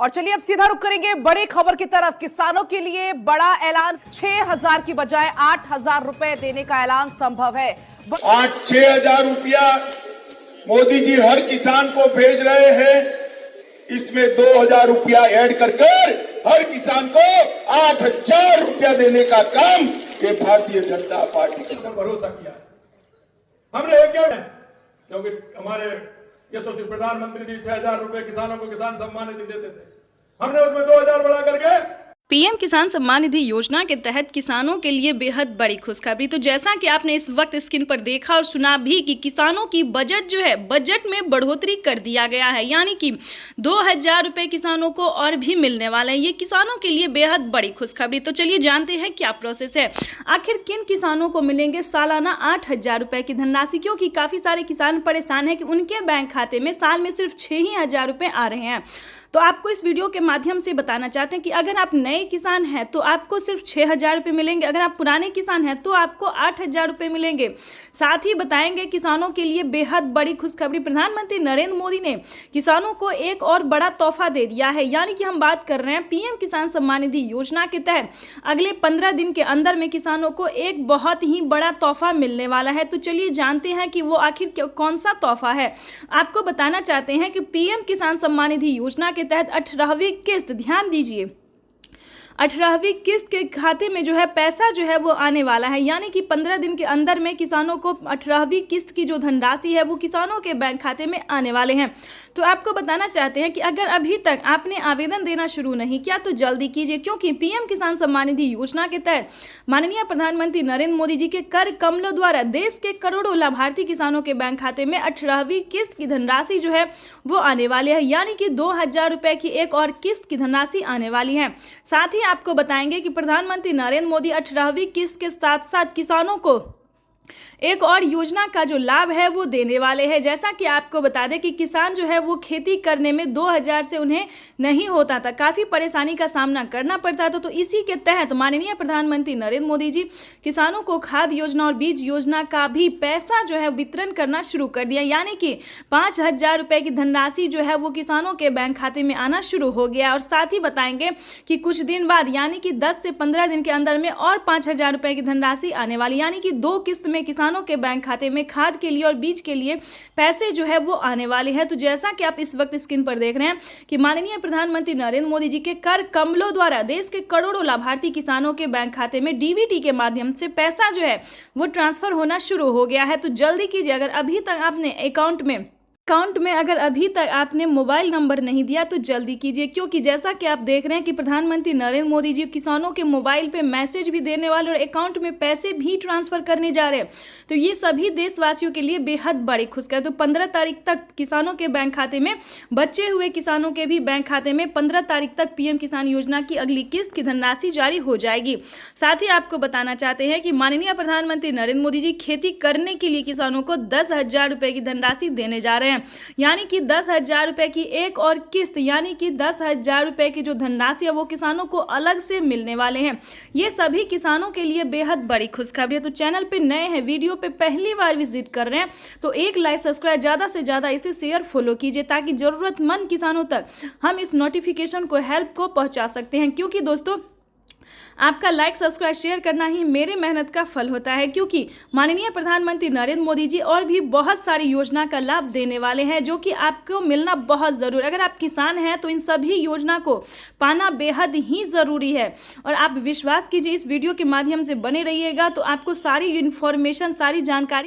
और चलिए अब सीधा रुक करेंगे बड़ी खबर की तरफ। किसानों के लिए बड़ा ऐलान, 6,000 की बजाय 8,000 रुपए देने का ऐलान संभव है। 6,000 रुपया मोदी जी हर किसान को भेज रहे हैं। इसमें 2,000 रुपया ऐड कर हर किसान को 8,000 रुपया देने का काम ये भारतीय जनता पार्टी ने भरोसा किया है। हमने क्या है, क्योंकि हमारे यशस्वी प्रधानमंत्री जी 6,000 रुपए किसानों को किसान सम्मान निधि देते थे, हमने उसमें 2,000 बढ़ा करके पीएम किसान सम्मान निधि योजना के तहत किसानों के लिए बेहद बड़ी खुशखबरी। तो जैसा कि आपने इस वक्त स्क्रीन पर देखा और सुना भी कि किसानों की बजट जो है, बजट में बढ़ोतरी कर दिया गया है, यानी कि 2,000 रुपए किसानों को और भी मिलने वाले हैं। ये किसानों के लिए बेहद बड़ी खुशखबरी। तो चलिए जानते हैं क्या प्रोसेस है, आखिर किन किसानों को मिलेंगे सालाना 8,000 रुपए की धनराशि। क्योंकि काफ़ी सारे किसान परेशान हैं कि उनके बैंक खाते में साल में सिर्फ 6,000 रुपये आ रहे हैं। तो आपको इस वीडियो के माध्यम से बताना चाहते हैं कि अगर आप नए किसान हैं तो आपको सिर्फ 6,000 रुपये मिलेंगे, अगर आप पुराने किसान हैं तो आपको 8,000 रुपये मिलेंगे। साथ ही बताएंगे किसानों के लिए बेहद बड़ी खुशखबरी, प्रधानमंत्री नरेंद्र मोदी ने किसानों को एक और बड़ा तोहफा दे दिया है। यानी कि हम बात कर रहे हैं पीएम किसान सम्मान निधि योजना के तहत अगले 15 दिन के अंदर में किसानों को एक बहुत ही बड़ा तोहफा मिलने वाला है। तो चलिए जानते हैं कि वो आखिर कौन सा तोहफा है। आपको बताना चाहते हैं कि पीएम किसान सम्मान निधि योजना के तहत 18वीं किस्त, ध्यान दीजिए, 18वीं किस्त के खाते में जो है पैसा जो है वो आने वाला है। यानी कि 15 दिन के अंदर में किसानों को 18वीं किस्त की जो धनराशि है वो किसानों के बैंक खाते में आने वाले हैं। तो आपको बताना चाहते हैं कि अगर अभी तक आपने आवेदन देना शुरू नहीं किया तो जल्दी कीजिए, क्योंकि पीएम किसान सम्मान निधि योजना के तहत माननीय प्रधानमंत्री नरेंद्र मोदी जी के कर कमलों द्वारा देश के करोड़ों लाभार्थी किसानों के बैंक खाते में 18वीं किस्त की धनराशि जो है वो आने वाली है। यानी कि 2,000 रुपये की एक और किस्त की धनराशि आने वाली है। साथ ही आपको बताएंगे कि प्रधानमंत्री नरेंद्र मोदी 18वीं किस्त के साथ साथ किसानों को एक और योजना का जो लाभ है वो देने वाले हैं। जैसा कि आपको बता दें कि किसान जो है वो खेती करने में 2,000 से उन्हें नहीं होता था, काफ़ी परेशानी का सामना करना पड़ता था। तो इसी के तहत माननीय प्रधानमंत्री नरेंद्र मोदी जी किसानों को खाद योजना और बीज योजना का भी पैसा जो है वितरण करना शुरू कर दिया। यानी कि 5,000 रुपये की धनराशि जो है वो किसानों के बैंक खाते में आना शुरू हो गया। और साथ ही बताएंगे कि कुछ दिन बाद यानी कि 10 से 15 दिन के अंदर में और 5,000 रुपये की धनराशि आने वाली, यानी कि 2 किस्त में किसानों के बैंक खाते में खाद के लिए और बीज के लिए पैसे जो है वो आने वाले हैं। तो जैसा कि आप इस वक्त स्क्रीन पर देख रहे हैं कि माननीय प्रधानमंत्री नरेंद्र मोदी जी के कर कमलों द्वारा देश के करोड़ों लाभार्थी किसानों के बैंक खाते में डीबीटी के माध्यम से पैसा जो है वो ट्रांसफर होना शुरू हो गया है। तो जल्दी कीजिए, अगर अभी तक आपने अकाउंट में अगर अभी तक आपने मोबाइल नंबर नहीं दिया तो जल्दी कीजिए, क्योंकि जैसा कि आप देख रहे हैं कि प्रधानमंत्री नरेंद्र मोदी जी किसानों के मोबाइल पे मैसेज भी देने वाले और अकाउंट में पैसे भी ट्रांसफर करने जा रहे हैं। तो ये सभी देशवासियों के लिए बेहद बड़ी खुशखबरी। तो 15 तारीख तक किसानों के बैंक खाते में, बचे हुए किसानों के भी बैंक खाते में 15 तारीख तक पीएम किसान योजना की अगली किस्त की धनराशि जारी हो जाएगी। साथ ही आपको बताना चाहते हैं कि माननीय प्रधानमंत्री नरेंद्र मोदी जी खेती करने के लिए किसानों को 10,000 रुपये की धनराशि देने जा रहे हैं। यानी कि 10,000 रुपये की एक और किस्त, यानी कि 10,000 रुपये की जो धनराशि है वो किसानों को अलग से मिलने वाले हैं। ये सभी किसानों के लिए बेहद बड़ी खुशखबरी है। तो चैनल पे नए हैं, वीडियो पे पहली बार विजिट कर रहे हैं तो एक लाइक, सब्सक्राइब, ज़्यादा से ज़्यादा इसे शेयर, फॉलो कीजिए, ताकि ज़रूरतमंद किसानों तक हम इस नोटिफिकेशन को, हेल्प को पहुँचा सकते हैं। क्योंकि दोस्तों आपका लाइक, सब्सक्राइब, शेयर करना ही मेरे मेहनत का फल होता है। क्योंकि माननीय प्रधानमंत्री नरेंद्र मोदी जी और भी बहुत सारी योजना का लाभ देने वाले हैं जो कि आपको मिलना बहुत ज़रूरी। अगर आप किसान हैं तो इन सभी योजना को पाना बेहद ही ज़रूरी है। और आप विश्वास कीजिए, इस वीडियो के माध्यम से बने रहिएगा तो आपको सारी इन्फॉर्मेशन, सारी जानकारी